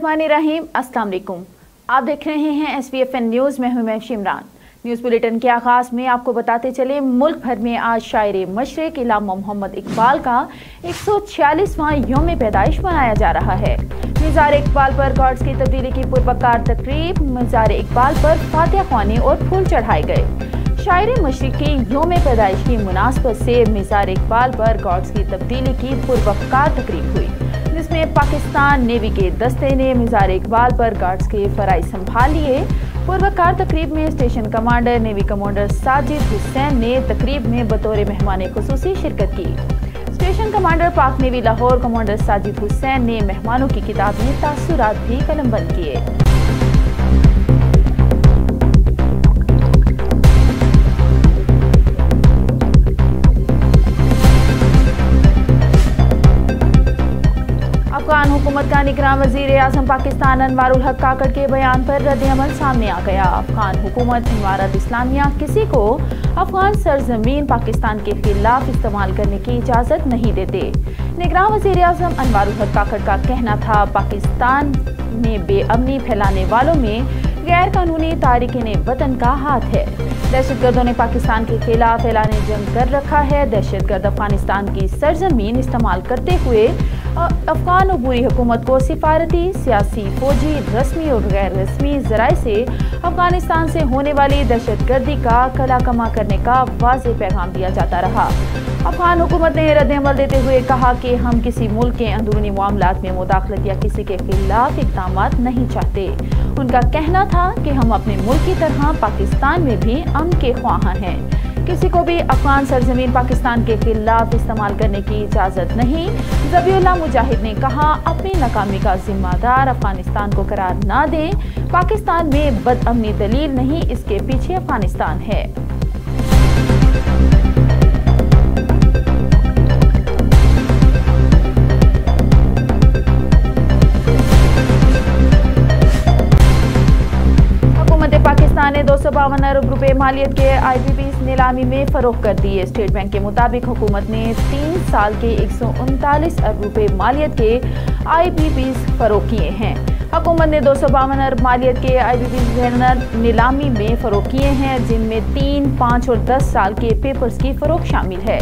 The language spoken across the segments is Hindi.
बिस्मिल्लाहिर्रहमानिर्रहीम। अस्सलाम वालेकुम। आप देख रहे हैं SVFN न्यूज़ में हूं मैं शिमरान। न्यूज़ बुलेटिन के आगाज़ में आपको बताते चले, मुल्क भर में आज शायर मशरिक इल्लामा मोहम्मद इकबाल का 146वां यौम पैदाइश मनाया जा रहा है। मज़ार इकबाल पर गॉड्स की तब्दीली की पुरवकार तकरीब, मज़ार इकबाल पर फातिहा ख्वानी और फूल चढ़ाए गए। शायर मशरिक की यौम पैदाइश की मुनासबत से मज़ार इकबाल पर गॉड्स की तब्दीली की पुरवकार तकरीब हुई, जिसमें पाकिस्तान नेवी के दस्ते ने मज़ार इकबाल पर गार्ड्स के फराइज संभाल लिए। पुरवकार तकरीब में station commander navy commander Sajid Hussain ने तकरीब में बतौर मेहमान खुसूसी शिरकत की। स्टेशन कमांडर पाक नेवी लाहौर कमांडर साजिद हुसैन ने मेहमानों की किताब में तासुरात भी कलमबंद किए। अफगान हुकूमत का निगरान वज़ीर आज़म पाकिस्तान अनवारुल हक काकड़ के बयान पर रद्द-ए-अमल सामने आ गया। अफगान हुकूमत इमारत इस्लामिया किसी को अफगान सरजमीन पाकिस्तान के खिलाफ इस्तेमाल करने की इजाज़त नहीं देते। निगरान वज़ीर आज़म अनवारुल हक काकड़ का कहना था, पाकिस्तान में बेअमनी फैलाने वालों में गैर कानूनी तारिकीन वतन का हाथ है। दहशतगर्दों ने पाकिस्तान के खिलाफ ऐलान जंग कर रखा है। दहशतगर्द अफगानिस्तान की सरजमीन इस्तेमाल करते हुए अफगान अबूरी हुकूमत को सिफारती, सियासी, फौजी, रस्मी और गैर रस्मी ज़राए से अफगानिस्तान से होने वाली दहशतगर्दी का कलाकमा करने का वाज़ेह पैगाम दिया जाता रहा। अफगान हुकूमत ने रद्द-ए-अमल देते हुए कहा कि हम किसी मुल्क के अंदरूनी मामलात में मुदाखलत या किसी के खिलाफ इक़दामात नहीं चाहते। उनका कहना था कि हम अपने मुल्क की तरह पाकिस्तान में भी अमन के ख्वाह हैं। किसी को भी अफगान सरजमीन पाकिस्तान के खिलाफ इस्तेमाल करने की इजाज़त नहीं। ज़बीउल्लाह मुजाहिद ने कहा, अपनी नाकामी का जिम्मेदार अफगानिस्तान को करार ना दें। पाकिस्तान में बदअमनी दलील नहीं, इसके पीछे अफगानिस्तान है। पाकिस्तान ने 252 अरब रुपए मालियत के IPPs नीलामी में फरोख्त कर दिए। स्टेट बैंक के मुताबिक हुकूमत ने 3 साल के 139 अरब रुपए मालियत के IPPs फरोख्त किए हैं। हुकूमत ने 252 अरब मालियत के IPPs नीलामी में फरोख्त किए हैं, जिनमें 3, 5 और 10 साल के पेपर्स की फरोख्त शामिल है।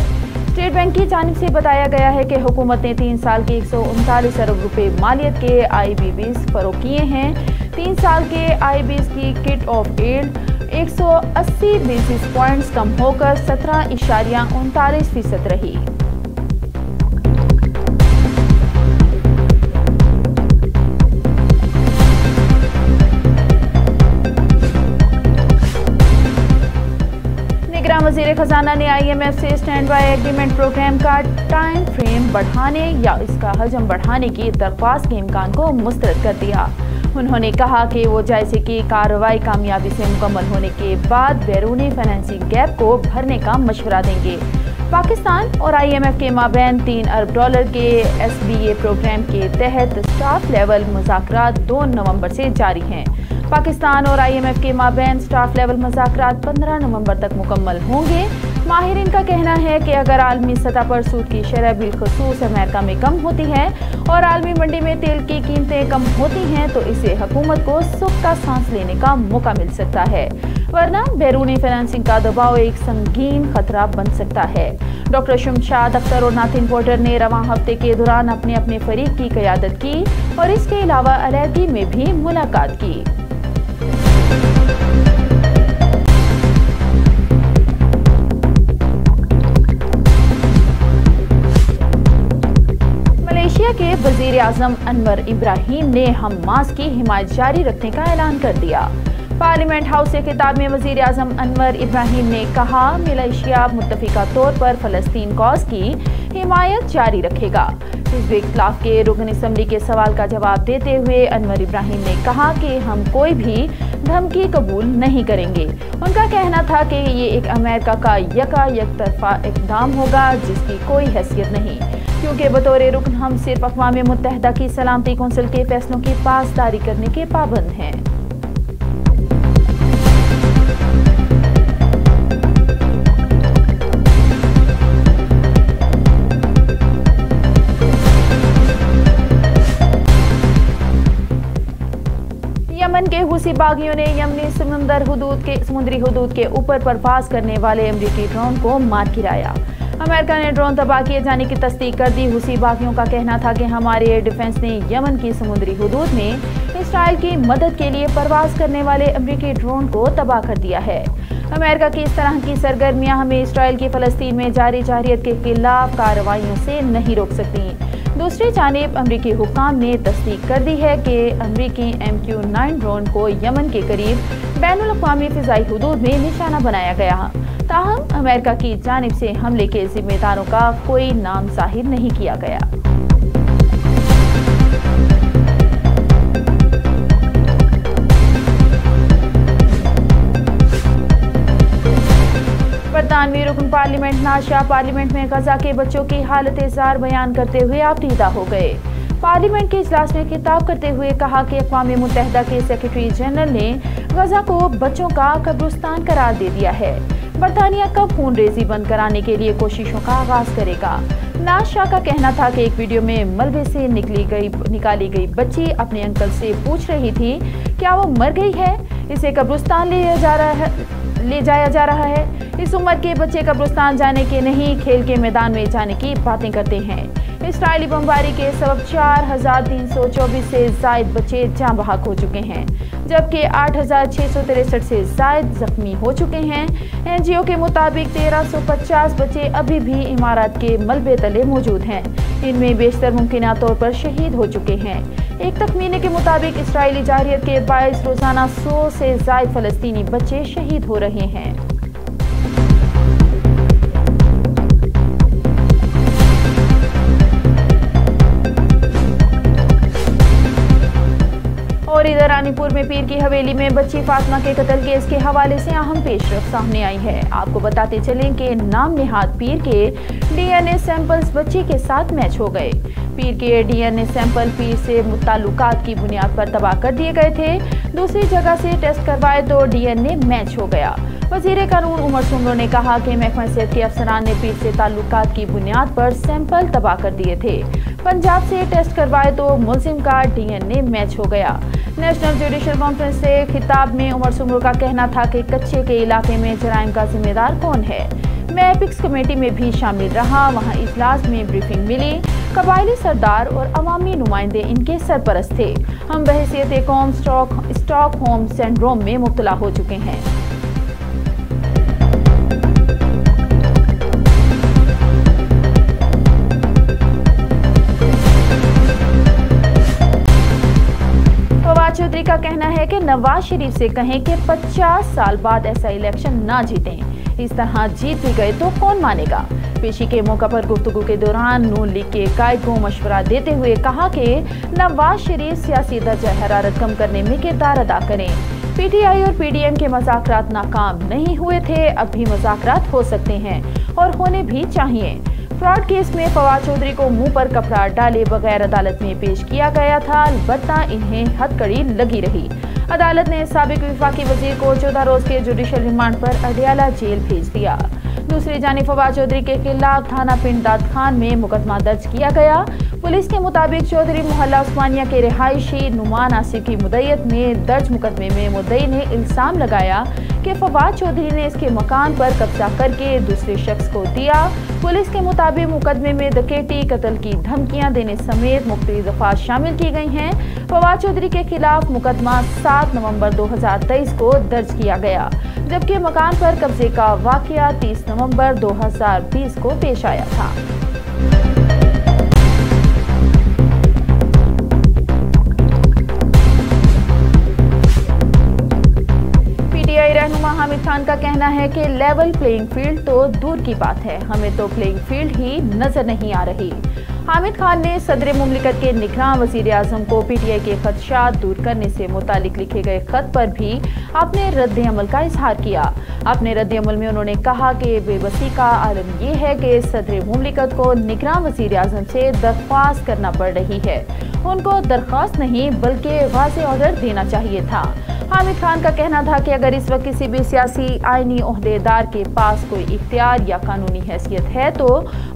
स्टेट बैंक की जानिब से बताया गया है कि हुकूमत ने 3 साल के 139 अरब रुपए मालियत के IPPs फरोख्त किए हैं। 3 साल के IPPs की cut off yield 180 basis points कम होकर 17.39% रही। वज़ीर खजाना ने IMF से स्टैंड बाय एग्रीमेंट प्रोग्राम का टाइम फ्रेम बढ़ाने या इसका हजम बढ़ाने की दरख्वास्त के इम्कान को मुस्तरद कर दिया। उन्होंने कहा कि वो जायजे की कार्रवाई कामयाबी से मुकम्मल होने के बाद बैरूनी फाइनेंसिंग गैप को भरने का मशवरा देंगे। पाकिस्तान और IMF के माबैन $3 अरब के SBA प्रोग्राम के तहत स्टाफ लेवल मुज़ाकरात 2 नवंबर से जारी हैं। पाकिस्तान और IMF के माबैन स्टाफ लेवल मुज़ाकरात 15 नवंबर तक मुकम्मल होंगे। माहिरीन का कहना है कि अगर आलमी सतह पर सूद की शरह बिलखसूस अमेरिका में कम होती है और आलमी मंडी में तेल की कीमतें कम होती हैं, तो इसे हुकूमत को सुख का सांस लेने का मौका मिल सकता है, वरना बैरूनी फाइनेंसिंग का दबाव एक संगीन खतरा बन सकता है। डॉक्टर शमशाद अख्तर और नाथिन पोर्टर ने रवां हफ्ते के दौरान अपने अपने फरीक की क़यादत की और इसके अलावा अलहदगी में भी मुलाकात की। मलेशिया के वज़ीर आज़म अनवर इब्राहीम ने हमास की हिमायत जारी रखने का ऐलान कर दिया। पार्लियामेंट हाउस से खिताब में वज़ीर आज़म अनवर इब्राहीम ने कहा, मलेशिया मुत्तफ़िका तौर पर फ़लस्तीन कॉज की हिमायत जारी रखेगा। हिज़्ब इख्तिलाफ के रुकन असम्बली के सवाल का जवाब देते हुए अनवर इब्राहीम ने कहा कि हम कोई भी धमकी कबूल नहीं करेंगे। उनका कहना था कि ये एक अमेरिका का यकतरफा इक़दाम होगा जिसकी कोई हैसियत नहीं, क्योंकि बतौर रुकन हम सिर्फ अक़वाम मुत्तहिदा की सलामती कौंसिल के फैसलों की पासदारी करने के पाबंद हैं। यमन के हुसी बागियों ने यमनी समुद्री हदूद के ऊपर परवाज करने वाले अमेरिकी ड्रोन को मार गिराया। अमेरिका ने ड्रोन तबाह किए जाने की तस्दीक कर दी। हुसी बागियों का कहना था कि हमारे एयर डिफेंस ने यमन की समुद्री हदूद में इसराइल की मदद के लिए परवाज करने वाले अमेरिकी ड्रोन को तबाह कर दिया है। अमेरिका की इस तरह की सरगर्मियां हमें इसराइल की फ़लस्तीन में जारी जारहियत के खिलाफ कार्रवाइयों से नहीं रोक सकती। दूसरी जानिब अमरीकी हुक्काम ने तस्दीक कर दी है कि अमरीकी MQ-9 ड्रोन को यमन के करीब बैनुल अक़वामी फ़िज़ाई हदूद में निशाना बनाया गया। ताहम अमेरिका की जानिब से हमले के जिम्मेदारों का कोई नाम ज़ाहिर नहीं किया गया। बरतानवी रुकन पार्लियामेंट नाशा पार्लियामेंट में गजा के बच्चों की हालत ज़ार बयान करते हुए आपटीदा हो गए। पार्लियामेंट के इजलास में खिताब करते हुए कहा कि अक़वाम मुत्तहिदा के सेक्रेटरी जनरल ने गजा को बच्चों का कब्रिस्तान करार दे दिया है। बरतानिया कब खून रेजी बंद कराने के लिए कोशिशों का आगाज करेगा। नाज शाह का कहना था कि एक वीडियो में मलबे से निकाली गई बच्ची अपने अंकल से पूछ रही थी क्या वो मर गई है, इसे कब्रिस्तान ले जाया जा रहा है। इस उम्र के बच्चे कब्रिस्तान जाने के नहीं, खेल के मैदान में जाने की बातें करते हैं। इसराइली बमबारी के सबब 4324 से जायद बच्चे जाँ बहक हो चुके हैं, जबकि 8663 से जायद जख्मी हो चुके हैं। NGO के मुताबिक 1350 बच्चे अभी भी इमारत के मलबे तले मौजूद हैं। इनमें बेशतर मुमकिन तौर पर शहीद हो चुके हैं। एक तखमीने के मुताबिक इसराइली जारहियत के बायस रोजाना 100 से जायद फ़लस्तीनी बच्चे शहीद हो रहे हैं। और इधर रानीपुर में पीर की हवेली में बच्ची फातिमा के कत्ल केस के हवाले से अहम पेशरफ सामने आई है। आपको बताते चलें कि नाम नेहाद पीर के DNA सैंपल्स बच्ची के साथ मैच हो गए। पीर के DNA सैंपल पीर से मुताल्लुकात की बुनियाद पर तबाह कर दिए गए थे। दूसरी जगह से टेस्ट करवाए तो DNA मैच हो गया। वज़ीर कानून उमर सुमरो ने कहा कि महकमा सेहत के अफसरान ने पीर से ताल्लुकात की बुनियाद पर सैंपल तबाह कर दिए थे। पंजाब से टेस्ट करवाए तो मुलजिम का DNA मैच हो गया। नेशनल जुडिशल कॉन्फ्रेंस से खिताब में उमर सुमरो का कहना था कि कच्चे के इलाके में जराइम का जिम्मेदार कौन है। मैं एपिक्स कमेटी में भी शामिल रहा, वहाँ इजलास में ब्रीफिंग मिली। कबायली सरदार और अवामी नुमाइंदे इनके सरपरस्त थे। हम बहैसियत कौम स्टॉकहोम सिंड्रोम में मुब्तला हो चुके हैं। चौधरी का कहना है कि नवाज शरीफ से कहें कि 50 साल बाद ऐसा इलेक्शन ना जीतें, इस तरह जीत भी गए तो कौन मानेगा। पेशी के मौका पर गुफ्तगू के दौरान नून लीग के कायद को मशवरा देते हुए कहा कि नवाज शरीफ सियासी दर्जा हरारत कम करने में किरदार अदा करें। PTI और PDM के मुज़ाकरात नाकाम नहीं हुए थे, अब भी मुज़ाकरात हो सकते हैं और होने भी चाहिए। फ्रॉड केस में फवाद चौधरी को मुंह पर कपड़ा डाले बगैर अदालत में पेश किया गया था, अलबत्ता इन्हें हथकड़ी लगी रही। अदालत ने साबिक वफाकी वजीर को 14 रोज के जुडिशल रिमांड पर अडियाला जेल भेज दिया। दूसरी जानिब फवाद चौधरी के खिलाफ थाना पिंड दाद खान में मुकदमा दर्ज किया गया। पुलिस के मुताबिक चौधरी मोहल्ला उस्मानिया के रिहायशी नुमान आसिफ की मुद्दईयत में दर्ज मुकदमे में मुद्दई ने इल्जाम लगाया कि फवाद चौधरी ने इसके मकान पर कब्जा करके दूसरे शख्स को दिया। पुलिस के मुताबिक मुकदमे में डकैती, कत्ल की धमकियां देने समेत मुख्तलिफ दफात शामिल की गई हैं। फवाद चौधरी के खिलाफ मुकदमा 7 नवंबर 2023 को दर्ज किया गया, जबकि मकान पर कब्जे का वाकया 30 नवंबर 2020 को पेश आया था। रहनुमा हामिद खान का कहना है कि लेवल प्लेइंग फील्ड तो दूर की बात है, हमें तो प्लेइंग फील्ड ही नजर नहीं आ रही। हामिद खान ने सदर मुमलिकत के निगरान वज़ीर आज़म को PTI के खदशात दूर करने से मुतालिक लिखे गए खत पर भी अपने रद्द अमल का इजहार किया। अपने रद्द अमल में उन्होंने कहा कि बेबसी का आलम यह है कि सदर मुमलिकत को निगरान वज़ीर आज़म से दरख्वास्त करना पड़ रही है। उनको दरख्वास्त नहीं बल्कि वाज़ेह ऑर्डर देना चाहिए था। हामिद खान का कहना था कि अगर इस वक्त किसी भी सियासी आईनी ओहदेदार के पास कोई इख्तियार या कानूनी हैसियत है तो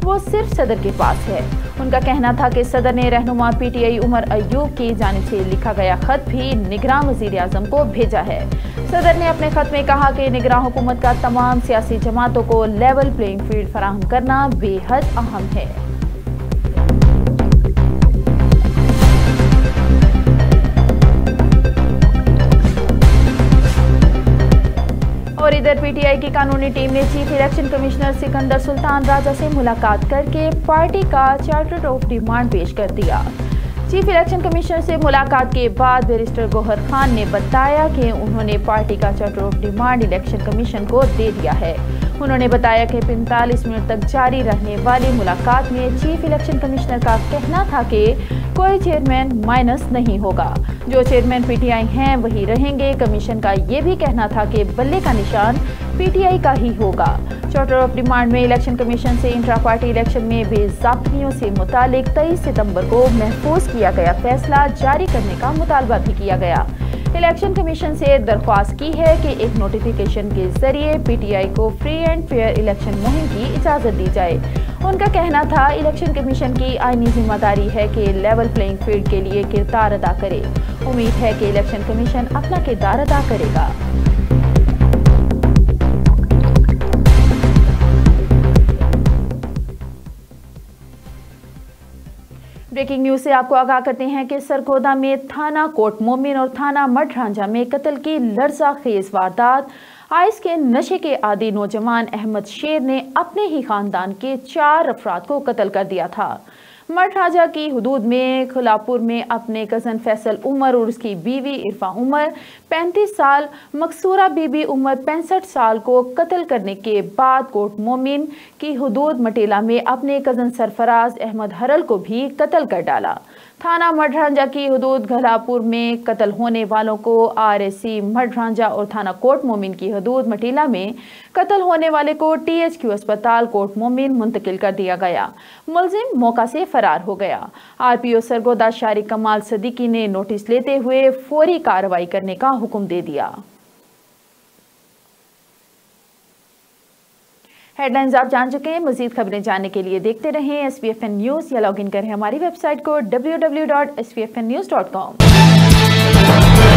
वो सिर्फ सदर के पास है। उनका कहना था कि सदर ने रहनुमा पीटीआई उमर अयूब की जानिब से लिखा गया खत भी निगरान वजीर आजम को भेजा है। सदर ने अपने खत में कहा कि निगरान हुकूमत का तमाम सियासी जमातों को लेवल प्लेइंग फील्ड फराहम करना बेहद अहम है। और इधर पीटीआई की कानूनी टीम ने chief election commissioner Sikandar Sultan Raja से मुलाकात करके पार्टी का चार्टर ऑफ डिमांड पेश कर दिया। चीफ इलेक्शन कमिश्नर से मुलाकात के बाद बैरिस्टर गौहर खान ने बताया कि उन्होंने पार्टी का charter of demand election commission को दे दिया है। उन्होंने बताया कि 45 मिनट तक जारी रहने वाली मुलाकात में चीफ इलेक्शन कमिश्नर का कहना था कि कोई चेयरमैन माइनस नहीं होगा, जो चेयरमैन पीटीआई हैं वही रहेंगे। कमीशन का ये भी कहना था कि बल्ले का निशान पीटीआई का ही होगा। चार्टर ऑफ डिमांड में इलेक्शन कमीशन से इंट्रा पार्टी इलेक्शन में बेज़ाब्तियों से मुतालिक 23 सितंबर को महफूज किया गया फैसला जारी करने का मुतालबा भी किया गया। इलेक्शन कमीशन से दरख्वास्त की है कि एक नोटिफिकेशन के जरिए पीटीआई को फ्री एंड फेयर इलेक्शन मुहिम की इजाज़त दी जाए। उनका कहना था इलेक्शन कमीशन की आईनी जिम्मेदारी है कि लेवल प्लेइंग फील्ड के लिए किरदार अदा करे। उम्मीद है कि इलेक्शन कमीशन अपना किरदार अदा करेगा। ब्रेकिंग न्यूज से आपको आगाह करते हैं कि सरगोदा में थाना कोट मोमिन और थाना मडरांझा में कत्ल की लर्ज़ाखेज वारदात। आइस के नशे के आदी नौजवान अहमद शेर ने अपने ही खानदान के 4 अफराद को कत्ल कर दिया था। मडरांझा की हुदूद में खुलापुर में अपने कज़न फैसल उमर और उसकी बीवी इरफा उमर 35 साल, मकसूरा बीबी उमर 65 साल को कत्ल करने के बाद कोट मोमिन की हुदूद मटेला में अपने कज़न सरफराज अहमद हरल को भी कत्ल कर डाला। थाना मडरांझा की हुदूद घलापुर में कत्ल होने वालों को आरएससी मडरांझा और थाना कोट मोमिन की हुदूद मटेला में कत्ल होने वाले को टीएचक्यू अस्पताल कोट मोमिन मुंतकिल कर दिया गया। मुलजिम मौका से फरार हो गया। आरपीओ सरगोदा शारी कमाल सदीकी ने नोटिस लेते हुए फौरी कार्रवाई करने का हुक्म दे दिया। हेडलाइंस आप जान चुके हैं। मजीद खबरें जानने के लिए देखते रहें SPFN न्यूज़ या लॉग इन करें हमारी वेबसाइट को www.spfnnews.com।